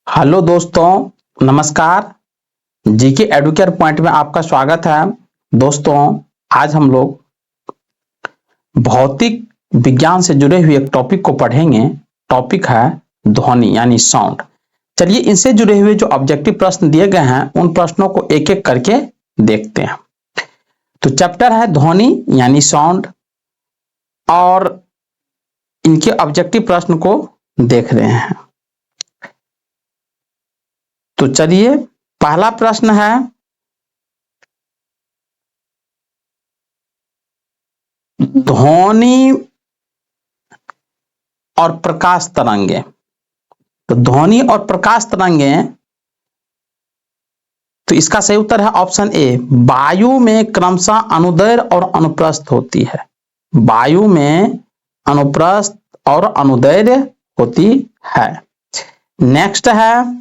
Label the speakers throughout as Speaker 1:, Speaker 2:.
Speaker 1: Hello दोस्तों, नमस्कार। GK Educare point में आपका स्वागत है। दोस्तों, आज हम लोग भौतिक विज्ञान से जुड़े हुए एक टॉपिक को पढ़ेंगे। टॉपिक है ध्वनि यानी साउंड। चलिए, इनसे जुड़े हुए जो ऑब्जेक्टिव प्रश्न दिए गए हैं उन प्रश्नों को एक एक करके देखते हैं। तो चैप्टर है ध्वनि यानी साउंड और इनके ऑब्जेक्टिव प्रश्न को देख रहे हैं। तो चलिए, पहला प्रश्न है ध्वनि और प्रकाश तरंगे। तो ध्वनि और प्रकाश तरंगे, तो इसका सही उत्तर है ऑप्शन ए, वायु में क्रमशः अनुदैर्घ्य और अनुप्रस्थ होती है। वायु में अनुप्रस्थ और अनुदैर्घ्य होती है। नेक्स्ट है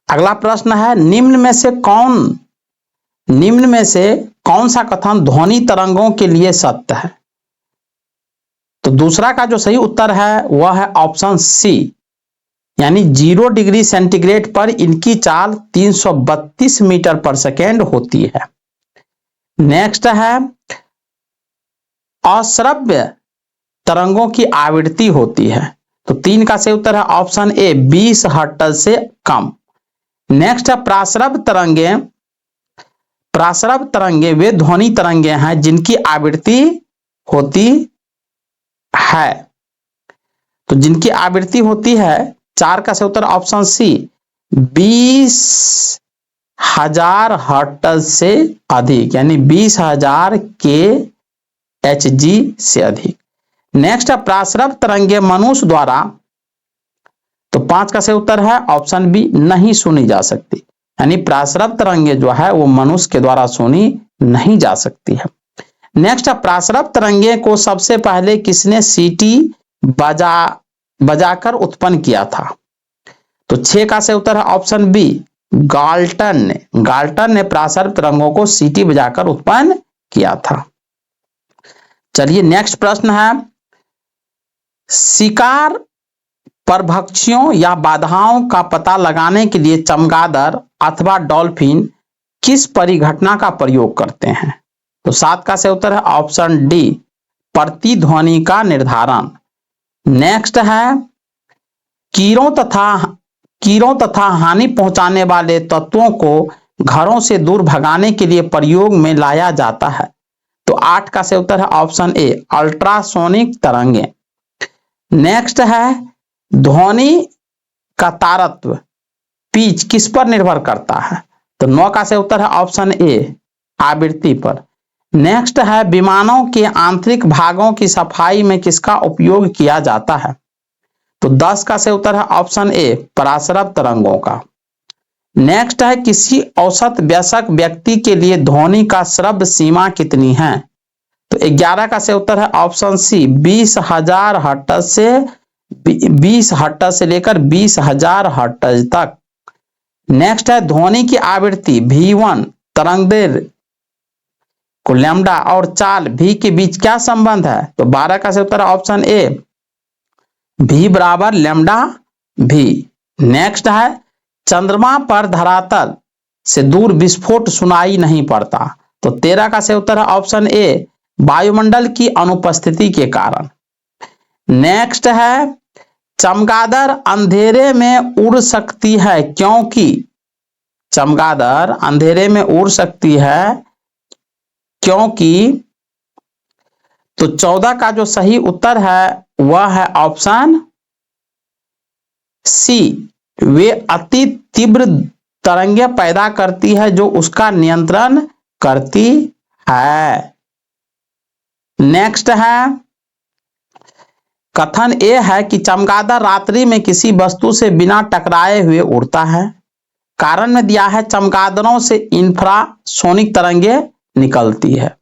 Speaker 1: अगला प्रश्न है निम्न में से कौन सा कथन ध्वनि तरंगों के लिए सत्य है। तो दूसरा का जो सही उत्तर है वह है ऑप्शन सी, यानी 0 डिग्री सेंटीग्रेड पर इनकी चाल 332 मीटर पर सेकेंड होती है। नेक्स्ट है अश्रव्य तरंगों की आवृत्ति होती है। तो 3 का सही उत्तर है ऑप्शन ए, 20 हर्ट्ज से कम। नेक्स्ट है प्रासरव तरंगे वे ध्वनि तरंगे हैं जिनकी आवृत्ति होती है। तो जिनकी आवृत्ति होती है, 4 का सही उत्तर ऑप्शन सी, 20,000 हर्ट्ज से अधिक, यानी 20,000 kHz से अधिक। नेक्स्ट है प्रासरव तरंगे मनुष्य द्वारा, तो 5 का सही उत्तर है ऑप्शन बी, नहीं सुनी जा सकती। यानी प्रासरव तरंगे जो है वो मनुष्य के द्वारा सुनी नहीं जा सकती है। नेक्स्ट है प्रासरव तरंगे को सबसे पहले किसने सीटी बजाकर उत्पन्न किया था। तो 6 का सही उत्तर है ऑप्शन बी, गाल्टन ने प्रासरव तरंगों को सीटी बजाकर उत्पन्न किया था। चलिए, नेक्स्ट प्रश्न है शिकार परभक्षियों या बाधाओं का पता लगाने के लिए चमगादड़ अथवा डॉल्फिन किस परिघटना का प्रयोग करते हैं। तो 7 का सही उत्तर है ऑप्शन डी, प्रतिध्वनि का निर्धारण। नेक्स्ट है कीड़ों तथा हानि पहुंचाने वाले तत्वों को घरों से दूर भगाने के लिए प्रयोग में लाया जाता है। तो 8 का सही उत्तर है ऑप्शन ए, अल्ट्रासोनिक तरंगे। नेक्स्ट है ध्वनि का तारत्व पिच किस पर निर्भर करता है। तो 9 का सही उत्तर है ऑप्शन ए, आवृत्ति पर। नेक्स्ट है विमानों के आंतरिक भागों की सफाई में किसका उपयोग किया जाता है। तो 10 का सही उत्तर है ऑप्शन ए, परासरव तरंगों का। नेक्स्ट है किसी औसत वयस्क व्यक्ति के लिए ध्वनि का श्रव्य सीमा कितनी है। तो 11 का सही उत्तर है ऑप्शन सी, 20,000 हर्ट्ज से लेकर 20,000 हर्ट्ज तक। नेक्स्ट है ध्वनि की आवृत्ति V1 तरंगदैर्घ्य को लैम्डा और चाल V के बीच क्या संबंध है। तो 12 का सही उत्तर है ऑप्शन ए, V बराबर लैम्डा V। नेक्स्ट है चंद्रमा पर धरातल से दूर विस्फोट सुनाई नहीं पड़ता। तो 13 का सही उत्तर है ऑप्शन ए, वायुमंडल की अनुपस्थिति के कारण। नेक्स्ट है चमगादड़ अंधेरे में उड़ सकती है क्योंकि चमगादड़ अंधेरे में उड़ सकती है क्योंकि, तो 14 का जो सही उत्तर है वह है ऑप्शन सी, वे अति तीव्र तरंगे पैदा करती है जो उसका नियंत्रण करती है। नेक्स्ट है कथन ए है कि चमगादड़ रात्रि में किसी वस्तु से बिना टकराए हुए उड़ता है। कारण में दिया है चमगादड़ों से इंफ्रासोनिक तरंगे निकलती है।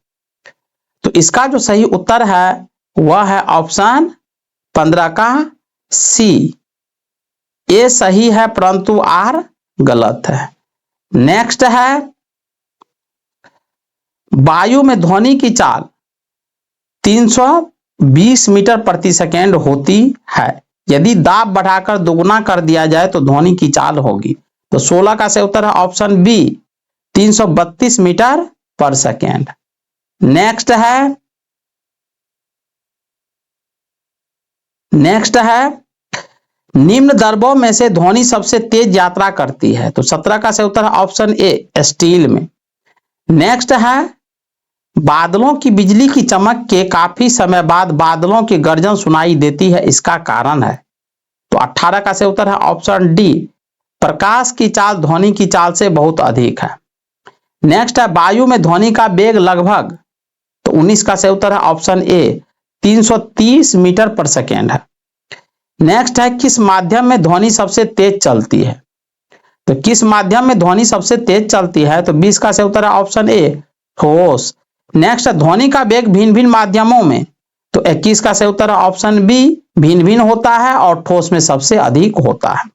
Speaker 1: तो इसका जो सही उत्तर है वह है ऑप्शन 15 का सी, ए सही है परंतु आर गलत है। नेक्स्ट है वायु में ध्वनि की चाल 300 20 मीटर प्रति सेकेंड होती है। यदि दाब बढ़ाकर दोगुना कर दिया जाए तो ध्वनि की चाल होगी। तो 16 का सही उत्तर है ऑप्शन बी 332 मीटर पर सेकेंड। नेक्स्ट है निम्न दर्बों में से ध्वनि सबसे तेज यात्रा करती है। तो 17 का सही उत्तर है ऑप्शन ए स्टील में। नेक्स्ट है बादलों की बिजली की चमक के काफी समय बाद बादलों की गर्जन सुनाई देती है, इसका कारण है। तो 18 का सही उत्तर है ऑप्शन डी प्रकाश की चाल ध्वनि की चाल से बहुत अधिक है। नेक्स्ट है वायु में ध्वनि का वेग लगभग, तो 19 का सही उत्तर है ऑप्शन ए 330 मीटर पर सेकेंड है। नेक्स्ट है किस माध्यम में ध्वनि सबसे तेज चलती है। तो किस माध्यम में ध्वनि सबसे तेज चलती है, तो 20 का सही उत्तर है ऑप्शन ए ठोस। नेक्स्ट है ध्वनि का वेग भिन्न भिन्न माध्यमों में, तो 21 का सही उत्तर है ऑप्शन बी भिन्न भिन्न होता है और ठोस में सबसे अधिक होता है।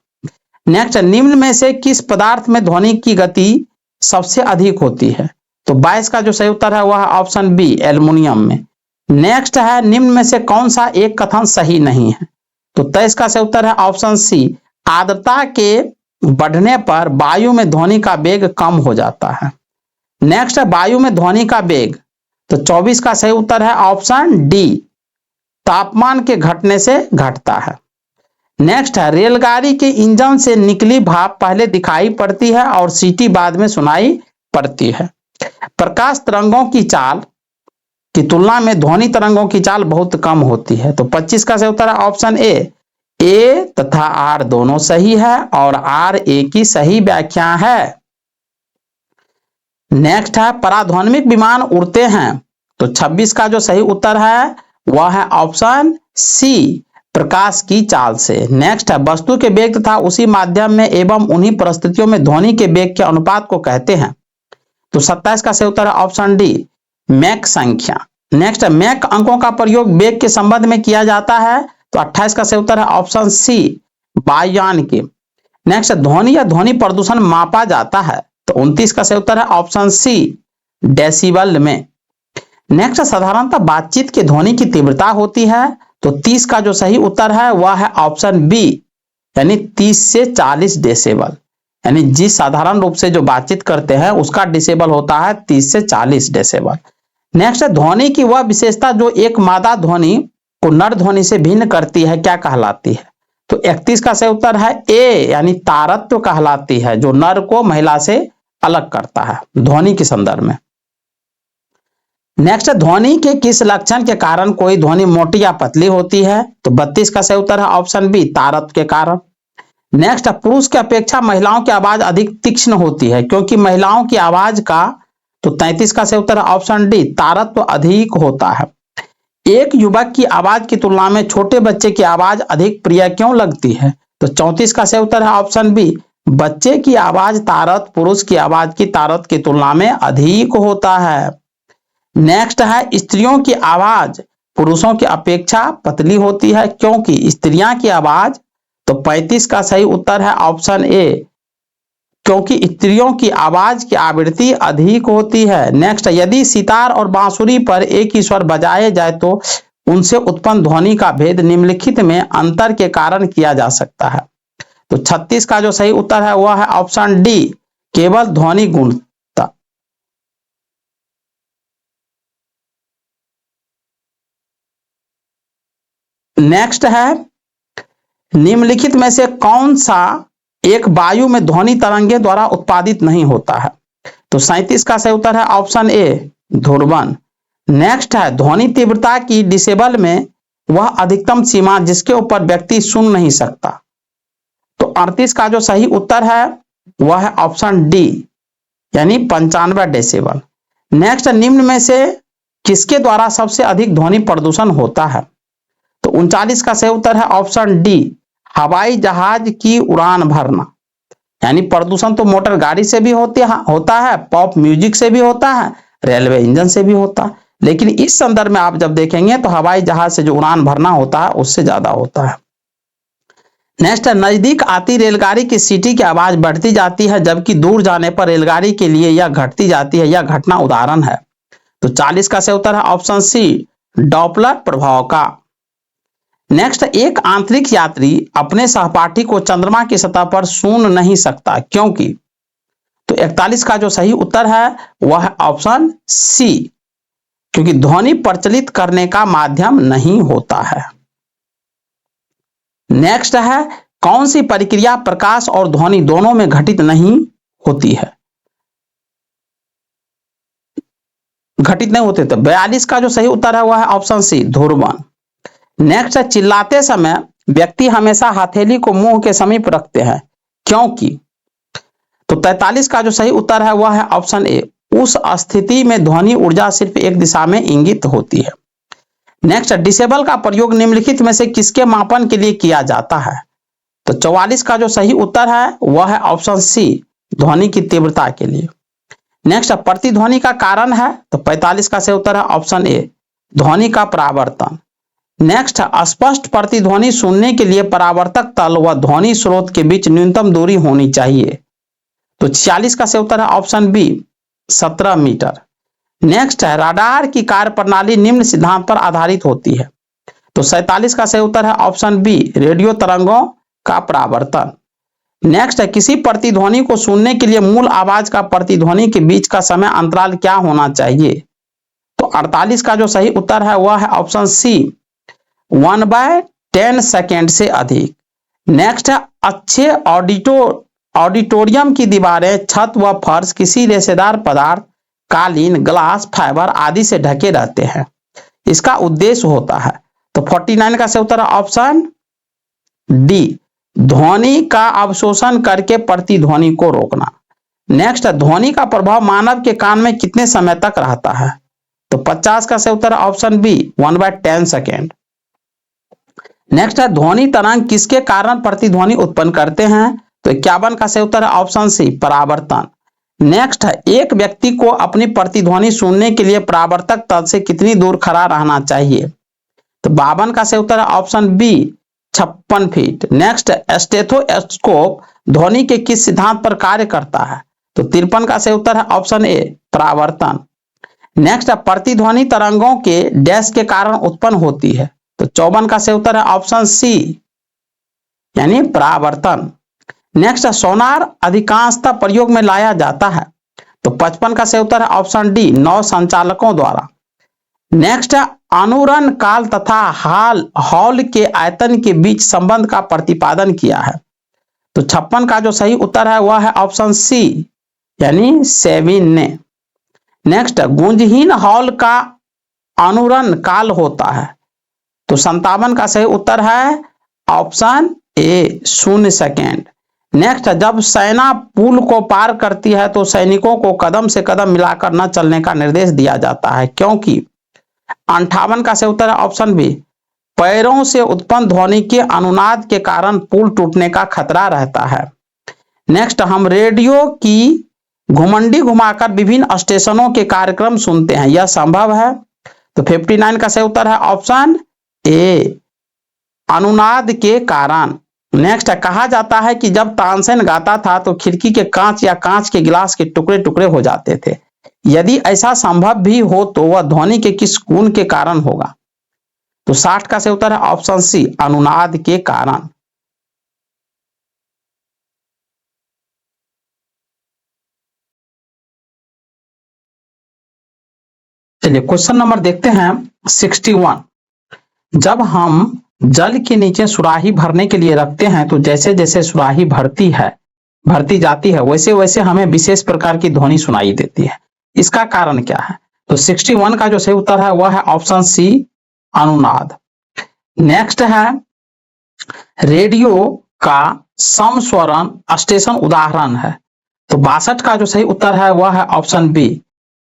Speaker 1: नेक्स्ट निम्न में से किस पदार्थ में ध्वनि की गति सबसे अधिक होती है, तो 22 का जो सही उत्तर है वह है ऑप्शन बी एल्युमिनियम में। नेक्स्ट है निम्न में से कौन सा एक कथन सही नहीं है, तो 23 का सही उत्तर है ऑप्शन सी आर्द्रता के बढ़ने पर वायु में ध्वनि का वेग कम हो जाता है। नेक्स्ट है वायु में ध्वनि का वेग, तो 24 का सही उत्तर है ऑप्शन डी तापमान के घटने से घटता है। नेक्स्ट है रेलगाड़ी के इंजन से निकली भाप पहले दिखाई पड़ती है और सीटी बाद में सुनाई पड़ती है। प्रकाश तरंगों की चाल की तुलना में ध्वनि तरंगों की चाल बहुत कम होती है। तो 25 का सही उत्तर है ऑप्शन ए तथा आर दोनों सही है और आर ए की सही व्याख्या है। नेक्स्ट है पराध्वनिक विमान उड़ते हैं, तो 26 का जो सही उत्तर है वह है ऑप्शन सी प्रकाश की चाल से। नेक्स्ट है वस्तु के वेग तथा उसी माध्यम में एवं उन्हीं परिस्थितियों में ध्वनि के वेग के अनुपात को कहते हैं, तो 27 का सही उत्तर है ऑप्शन डी मैक संख्या। नेक्स्ट है मैक अंकों का प्रयोग वेग के संबंध में किया जाता है, तो 28 का सही उत्तर है ऑप्शन सी वायुयान के। नेक्स्ट ध्वनि या ध्वनि प्रदूषण मापा जाता है, तो 29 का सही उत्तर है ऑप्शन सी डेसिबल में। नेक्स्ट साधारणतः बातचीत की ध्वनि की तीव्रता होती है, तो 30 का जो सही उत्तर है वह है ऑप्शन बी यानी 30 से 40 डेसिबल, यानी जिस साधारण रूप से जो बातचीत करते हैं उसका डेसिबल होता है 30 से 40 डेसिबल। नेक्स्ट है ध्वनि की वह विशेषता जो एक मादा ध्वनि को नर ध्वनि से भिन्न करती है क्या कहलाती है, तो 31 का सही उत्तर है ए यानी तारत्व कहलाती है, जो नर को महिला से अलग करता है ध्वनि के संदर्भ में। नेक्स्ट ध्वनि के किस लक्षण के कारण कोई ध्वनि मोटी या पतली होती है, तो 32 का सही उत्तर है ऑप्शन बी तारत्व के कारण। नेक्स्ट पुरुष की अपेक्षा महिलाओं की आवाज अधिक तीक्ष्ण होती है क्योंकि महिलाओं की आवाज का, तो 33 का सही उत्तर है ऑप्शन डी तारत्व अधिक होता है। एक युवक की आवाज की तुलना में छोटे बच्चे की आवाज अधिक प्रिय क्यों लगती है, तो 34 का सही उत्तर है ऑप्शन बी बच्चे की आवाज तारत्व पुरुष की आवाज की तारत्व की तुलना में अधिक होता है। नेक्स्ट है स्त्रियों की आवाज पुरुषों की अपेक्षा पतली होती है क्योंकि स्त्रियां की आवाज, तो 35 का सही उत्तर है ऑप्शन ए क्योंकि स्त्रियों की आवाज की आवृत्ति अधिक होती है। नेक्स्ट यदि सितार और बांसुरी पर एक ही स्वर बजाए जाए तो उनसे उत्पन्न ध्वनि का भेद निम्नलिखित में अंतर के कारण किया जा सकता है, तो 36 का जो सही उत्तर है वह है ऑप्शन डी केवल ध्वनि गुणता। नेक्स्ट है निम्नलिखित में से कौन सा एक वायु में ध्वनि तरंगे द्वारा उत्पादित नहीं होता है, तो 37 का सही उत्तर है ऑप्शन ए ध्रुवन। नेक्स्ट है ध्वनि तीव्रता की डिसेबल में वह अधिकतम सीमा जिसके ऊपर व्यक्ति सुन नहीं सकता, तो 38 का जो सही उत्तर है वह है ऑप्शन डी यानी 95 डेसिबल। नेक्स्ट निम्न में से किसके द्वारा सबसे अधिक ध्वनि प्रदूषण होता है, तो 39 का सही उत्तर है ऑप्शन डी हवाई जहाज की उड़ान भरना, यानी प्रदूषण तो मोटर गाड़ी से भी होता है, पॉप म्यूजिक से भी होता है, रेलवे इंजन से भी होता है, लेकिन इस संदर्भ में आप जब देखेंगे तो हवाई जहाज से जो उड़ान भरना होता है उससे ज्यादा होता है। नेक्स्ट नजदीक आती रेलगाड़ी की सीटी की आवाज बढ़ती जाती है जबकि दूर जाने पर रेलगाड़ी के लिए यह घटती जाती है, यह घटना उदाहरण है, तो 40 का सही उत्तर है ऑप्शन सी डॉपलर प्रभाव का। नेक्स्ट, एक आंतरिक यात्री अपने सहपाठी को चंद्रमा की सतह पर सुन नहीं सकता, क्योंकि। तो 41 का जो सही उत्तर है वह है ऑप्शन सी, क्योंकि ध्वनि प्रचलित करने का माध्यम नहीं होता है। नेक्स्ट है, कौन सी प्रक्रिया प्रकाश और ध्वनि दोनों में घटित नहीं होती है, घटित नहीं होते। तो 42 का जो सही उत्तर है वह है ऑप्शन सी, ध्रुवण। नेक्स्ट है, चिल्लाते समय व्यक्ति हमेशा हथेली को मुंह के समीप रखते हैं, क्योंकि। तो 43 का जो सही उत्तर है वह है ऑप्शन ए, उस स्थिति में ध्वनि ऊर्जा सिर्फ एक दिशा में इंगित होती है। नेक्स्ट, डिसेबल का प्रयोग निम्नलिखित में से किसके मापन के लिए किया जाता है। तो 44 का जो सही उत्तर है वह है ऑप्शन सी, ध्वनि की तीव्रता के लिए। नेक्स्ट, प्रतिध्वनि का कारण है। तो 45 का सही उत्तर है ऑप्शन ए, ध्वनि का परावर्तन। नेक्स्ट, स्पष्ट प्रतिध्वनि सुनने के लिए परावर्तक तल व ध्वनि स्रोत के बीच न्यूनतम दूरी होनी चाहिए। तो 46 का सही उत्तर है ऑप्शन बी, 17 मीटर। नेक्स्ट है, राडार की कार्यप्रणाली निम्न सिद्धांत पर आधारित होती है। तो 47 का सही उत्तर है ऑप्शन बी, रेडियो तरंगों का परावर्तन। नेक्स्ट है, किसी प्रतिध्वनि को सुनने के लिए मूल आवाज का प्रतिध्वनि के बीच का समय अंतराल क्या होना चाहिए। तो 48 का जो सही उत्तर है वह है ऑप्शन सी, 1/10 सेकेंड से अधिक। नेक्स्ट है, अच्छे ऑडिटोरियम की दीवारें, छत व फर्श किसी रेशेदार पदार्थ, कालीन, ग्लास, फाइबर आदि से ढके रहते हैं, इसका उद्देश्य होता है। तो 49 का सही उत्तर है ऑप्शन डी, ध्वनि का अवशोषण करके प्रतिध्वनि को रोकना। नेक्स्ट, ध्वनि का प्रभाव मानव के कान में कितने समय तक रहता है। तो 50 का सही उत्तर है ऑप्शन बी, 1/10 सेकेंड। नेक्स्ट है, ध्वनि तरंग किसके कारण प्रतिध्वनि उत्पन्न करते हैं। तो 51 का सही उत्तर है ऑप्शन सी, परावर्तन। नेक्स्ट है, एक व्यक्ति को अपनी प्रतिध्वनि सुनने के लिए परावर्तक तल से कितनी दूर खड़ा रहना चाहिए। तो 52 का सही उत्तर है ऑप्शन बी, 56 फीट। नेक्स्ट, स्टेथोस्कोप ध्वनि के किस सिद्धांत पर कार्य करता है। तो 53 का सही उत्तर है ऑप्शन ए, परावर्तन। नेक्स्ट, प्रतिध्वनि तरंगों के डैश के कारण उत्पन्न होती है। तो 54 का सही उत्तर है ऑप्शन सी, यानी परावर्तन। नेक्स्ट, सोनार अधिकांशतः प्रयोग में लाया जाता है। तो 55 का सही उत्तर है ऑप्शन डी, नौ संचालकों द्वारा। नेक्स्ट, अनुरण काल तथा हॉल के आयतन के बीच संबंध का प्रतिपादन किया है। तो 56 का जो सही उत्तर है वह है ऑप्शन सी, यानी सेविन ने। नेक्स्ट, गूंजहीन हॉल का अनुरण काल होता है। तो 57 का सही उत्तर है ऑप्शन ए, 0 सेकेंड। नेक्स्ट, जब सेना पुल को पार करती है तो सैनिकों को कदम से कदम मिलाकर न चलने का निर्देश दिया जाता है, क्योंकि। 58 का सही उत्तर है ऑप्शन बी, पैरों से उत्पन्न ध्वनि के अनुनाद के कारण पुल टूटने का खतरा रहता है। नेक्स्ट, हम रेडियो की घुमंडी घुमाकर विभिन्न स्टेशनों के कार्यक्रम सुनते हैं, यह संभव है। तो 59 का सही उत्तर है ऑप्शन ए, अनुनाद के कारण। नेक्स्ट, कहा जाता है कि जब तानसेन गाता था तो खिड़की के कांच या कांच के गिलास के टुकड़े टुकड़े हो जाते थे। यदि ऐसा संभव भी हो तो वह ध्वनि के किस गुण के कारण होगा। तो 60 का सही उत्तर है ऑप्शन सी, अनुनाद के कारण। चलिए क्वेश्चन नंबर देखते हैं 61। जब हम जल के नीचे सुराही भरने के लिए रखते हैं तो जैसे जैसे सुराही भरती जाती है वैसे वैसे हमें विशेष प्रकार की ध्वनि सुनाई देती है, इसका कारण क्या है। तो 61 का जो सही उत्तर है वह है ऑप्शन सी, अनुनाद। नेक्स्ट है, रेडियो का समस्वरण स्टेशन उदाहरण है। तो 62 का जो सही उत्तर है वह है ऑप्शन बी,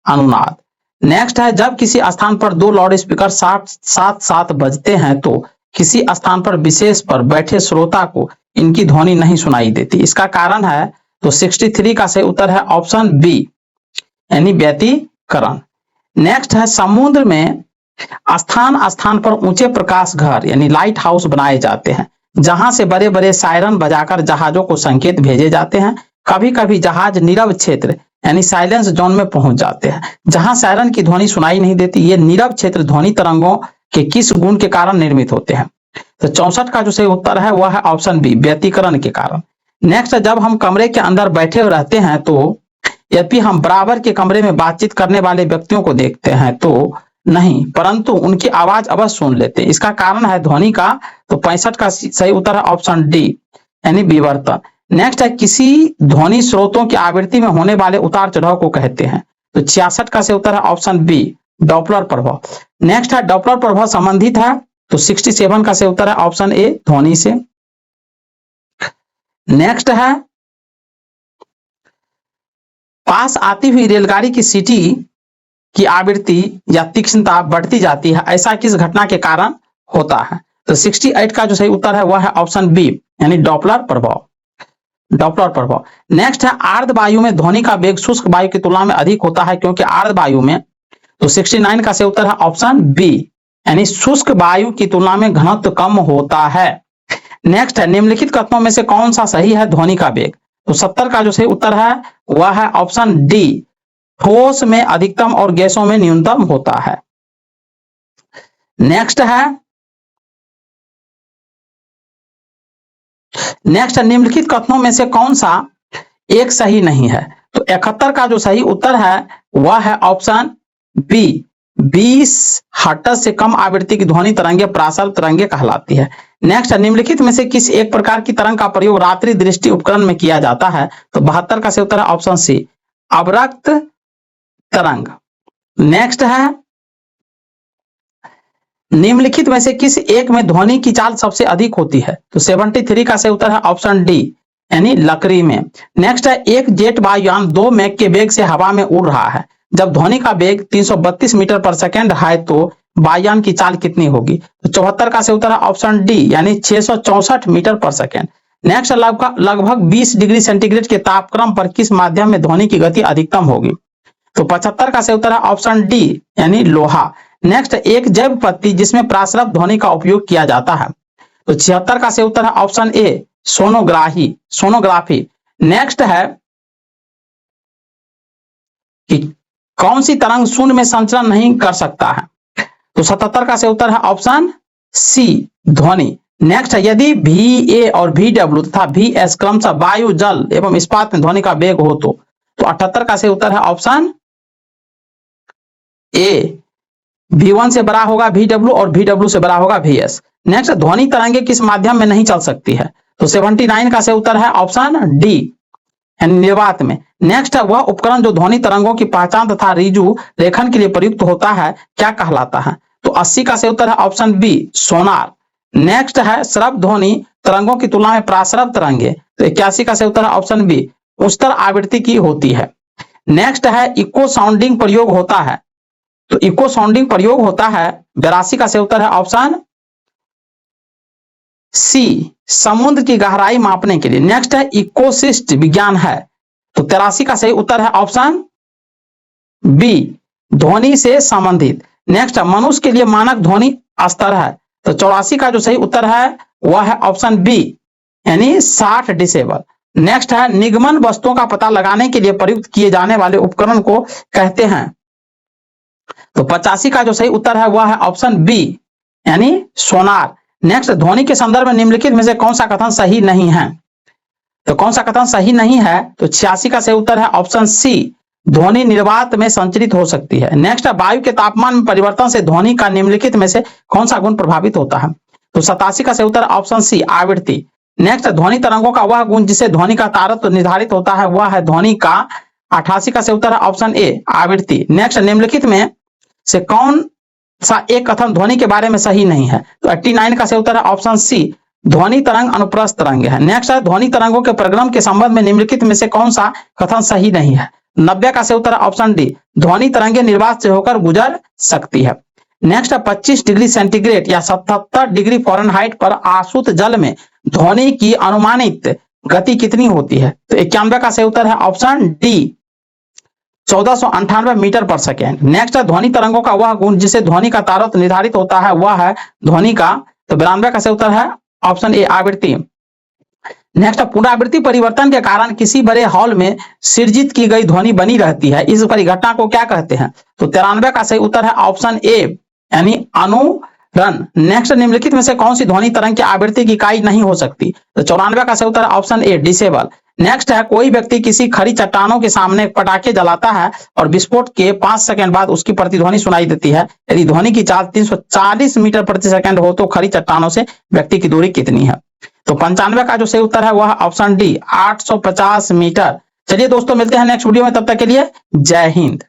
Speaker 1: अनुनाद। नेक्स्ट है, जब किसी स्थान पर दो लाउड स्पीकर साथ साथ बजते हैं तो किसी स्थान पर विशेष पर बैठे श्रोता को इनकी ध्वनि नहीं सुनाई देती, इसका कारण है। तो 63 का सही उत्तर है ऑप्शन बी, यानी व्यतिकरण। नेक्स्ट है, समुद्र में स्थान स्थान पर ऊंचे प्रकाश घर यानी लाइट हाउस बनाए जाते हैं, जहां से बड़े बड़े सायरन बजाकर जहाजों को संकेत भेजे जाते हैं। कभी कभी जहाज नीरव क्षेत्र यानी साइलेंस जोन में पहुंच जाते हैं, जहां सायरन की ध्वनि सुनाई नहीं देती। ये नीरव क्षेत्र ध्वनि तरंगों के किस गुण के कारण निर्मित होते हैं? तो 64 का जो सही उत्तर है वह है ऑप्शन बी, व्यतिकरण के कारण। नेक्स्ट, जब हम कमरे के अंदर बैठे रहते हैं तो यदि हम बराबर के कमरे में बातचीत करने वाले व्यक्तियों को देखते हैं तो नहीं, परंतु उनकी आवाज अवश्य सुन लेते हैं। इसका कारण है ध्वनि का। तो 65 का सही उत्तर है ऑप्शन डी, यानी विवर्तन। नेक्स्ट है, किसी ध्वनि स्रोतों की आवृत्ति में होने वाले उतार चढ़ाव को कहते हैं? तो 66 का सही उत्तर है ऑप्शन बी, डॉपलर प्रभाव। नेक्स्ट है, डॉपलर प्रभाव संबंधित है? तो 67 का सही उत्तर है ऑप्शन ए, ध्वनि से। नेक्स्ट है, पास आती हुई रेलगाड़ी की सीटी की आवृत्ति या तीक्ष्णता बढ़ती जाती है, ऐसा किस घटना के कारण होता है? तो 68 का जो सही उत्तर है वह है ऑप्शन बी, यानी डॉपलर प्रभाव। डॉपलर प्रभाव। नेक्स्ट है, आर्द्र वायु में ध्वनि का वेग शुष्क वायु की तुलना में अधिक होता है क्योंकि आर्द्र वायु में? तो 69 का सही उत्तर है ऑप्शन बी, यानी शुष्क वायु की तुलना में घनत्व कम होता है। नेक्स्ट है, निम्नलिखित कथनों में से कौन सा सही है ध्वनि का वेग? तो 70 का जो सही उत्तर है वह है ऑप्शन डी, ठोस में अधिकतम और गैसों में न्यूनतम होता है। नेक्स्ट है, निम्नलिखित कथनों में से कौन सा एक सही नहीं है? तो 71 का जो सही उत्तर है वह है ऑप्शन बी, 20 हर्ट्ज से कम आवृत्ति की ध्वनि तरंगे प्रासल्प तरंगे कहलाती है। नेक्स्ट, निम्नलिखित में से किस एक प्रकार की तरंग का प्रयोग रात्रि दृष्टि उपकरण में किया जाता है? तो 72 का सही उत्तर है ऑप्शन सी, अवरक्त तरंग। नेक्स्ट है, निम्नलिखित में से किस एक में ध्वनि की चाल सबसे अधिक होती है? तो 73 का सही उत्तर है ऑप्शन डी, यानी लकड़ी में। नेक्स्ट है, एक जेट वायुयान 2 मैक के वेग से हवा में उड़ रहा है। जब ध्वनि का वेग 332 मीटर पर सेकेंड है तो वायुयान की चाल कितनी होगी? तो 74 का सही उत्तर है ऑप्शन डी, यानी 664 मीटर पर सेकेंड। नेक्स्ट, लगभग 20 डिग्री सेंटीग्रेड के तापक्रम पर किस माध्यम में ध्वनि की गति अधिकतम होगी? तो 75 का सही उत्तर है ऑप्शन डी, यानी लोहा। नेक्स्ट, एक जैव पत्ती जिसमें प्रासरप ध्वनि का उपयोग किया जाता है। तो 76 का सही उत्तर है ऑप्शन ए, सोनोग्राफी। नेक्स्ट है कि कौन सी तरंग शून्य में संचरण नहीं कर सकता है? तो 77 का सही उत्तर है ऑप्शन सी, ध्वनि। नेक्स्ट है, यदि VA और VW तथा VS क्रमशः वायु, जल एवं इस्पात में ध्वनि का वेग हो तो 78 का सही उत्तर है ऑप्शन ए, V1 से बड़ा होगा VW और VW से बड़ा होगा VS। नेक्स्ट, ध्वनि तरंगे किस माध्यम में नहीं चल सकती है? तो 79 का सही उत्तर है ऑप्शन डी, निर्वात में। नेक्स्ट है, वह उपकरण जो ध्वनि तरंगों की पहचान तथा ऋजु लेखन के लिए प्रयुक्त होता है क्या कहलाता है? तो 80 का सही उत्तर है ऑप्शन बी, सोनार। नेक्स्ट है, श्रव्य ध्वनि तरंगों की तुलना में प्रासरप तरंगे? तो 81 का सही उत्तर है ऑप्शन बी, उच्चतर आवृत्ति की होती है। नेक्स्ट है, इको साउंडिंग प्रयोग होता है? तो इको साउंडिंग प्रयोग होता है 82 का सही उत्तर है ऑप्शन सी, समुद्र की गहराई मापने के लिए। नेक्स्ट है, इकोसिस्ट विज्ञान है? तो 83 का सही उत्तर है ऑप्शन बी, ध्वनि से संबंधित। नेक्स्ट है, मनुष्य के लिए मानक ध्वनि स्तर है? तो 84 का जो सही उत्तर है वह है ऑप्शन बी, यानी 60 डेसिबल। नेक्स्ट है, निगमन वस्तुओं का पता लगाने के लिए प्रयुक्त किए जाने वाले उपकरण को कहते हैं? तो 85 का जो सही उत्तर है वह है ऑप्शन बी, यानी सोनार। नेक्स्ट, ध्वनि के संदर्भ में निम्नलिखित में से कौन सा कथन सही नहीं है? तो कौन सा कथन सही नहीं है? तो 86 का सही उत्तर है ऑप्शन सी, ध्वनि निर्वात में संचरित हो सकती है। नेक्स्ट, वायु के तापमान में परिवर्तन से ध्वनि का निम्नलिखित में से कौन सा गुण प्रभावित होता है? तो 87 का सही उत्तर ऑप्शन सी, आवृत्ति। नेक्स्ट, ध्वनि तरंगों का वह गुण जिससे ध्वनि का तारतम्य निर्धारित होता है वह है ध्वनि का? 88 का सही उत्तर है ऑप्शन ए, आवृत्ति। नेक्स्ट, निम्नलिखित में से कौन सा एक कथन ध्वनि के बारे में सही नहीं है? तो 89 का सही उत्तर है ऑप्शन सी, ध्वनि तरंग अनुप्रस्थ तरंग है। नेक्स्ट है, ध्वनि तरंगों के प्रगमन के संबंध में निम्नलिखित में से कौन सा कथन सही नहीं है? 90 का सही उत्तर है ऑप्शन डी, ध्वनि तरंगे निर्वात से होकर गुजर सकती है। नेक्स्ट है, 25 डिग्री सेंटीग्रेड या 77 डिग्री फ़ारेनहाइट पर आसुत जल में ध्वनि की अनुमानित गति कितनी होती है? तो 91 का सही उत्तर है ऑप्शन डी, 1498 मीटर पर सेकेंड। नेक्स्ट है, ध्वनि तरंगों का वह गुण जिसे ध्वनि का तारतम्य निर्धारित होता है वह है ध्वनि का? तो 92 का सही उत्तर है ऑप्शन ए, आवृत्ति। नेक्स्ट, पुनरावृत्ति परिवर्तन के कारण किसी बड़े हॉल में सृजित की गई ध्वनि बनी रहती है, इस परिघटना को क्या कहते हैं? तो 93 का सही उत्तर है ऑप्शन ए यानी अनुरण। नेक्स्ट, निम्नलिखित में से कौन सी ध्वनि तरंग की आवृत्ति की इकाई नहीं हो सकती? तो 94 का सही उत्तर है ऑप्शन ए डेसिबल। नेक्स्ट है, कोई व्यक्ति किसी खड़ी चट्टानों के सामने पटाखे जलाता है और विस्फोट के 5 सेकंड बाद उसकी प्रतिध्वनि सुनाई देती है। यदि ध्वनि की चाल 340 मीटर प्रति सेकंड हो तो खड़ी चट्टानों से व्यक्ति की दूरी कितनी है? तो 95 का जो सही उत्तर है वह ऑप्शन डी 850 मीटर। चलिए दोस्तों, मिलते हैं नेक्स्ट वीडियो में, तब तक के लिए जय हिंद।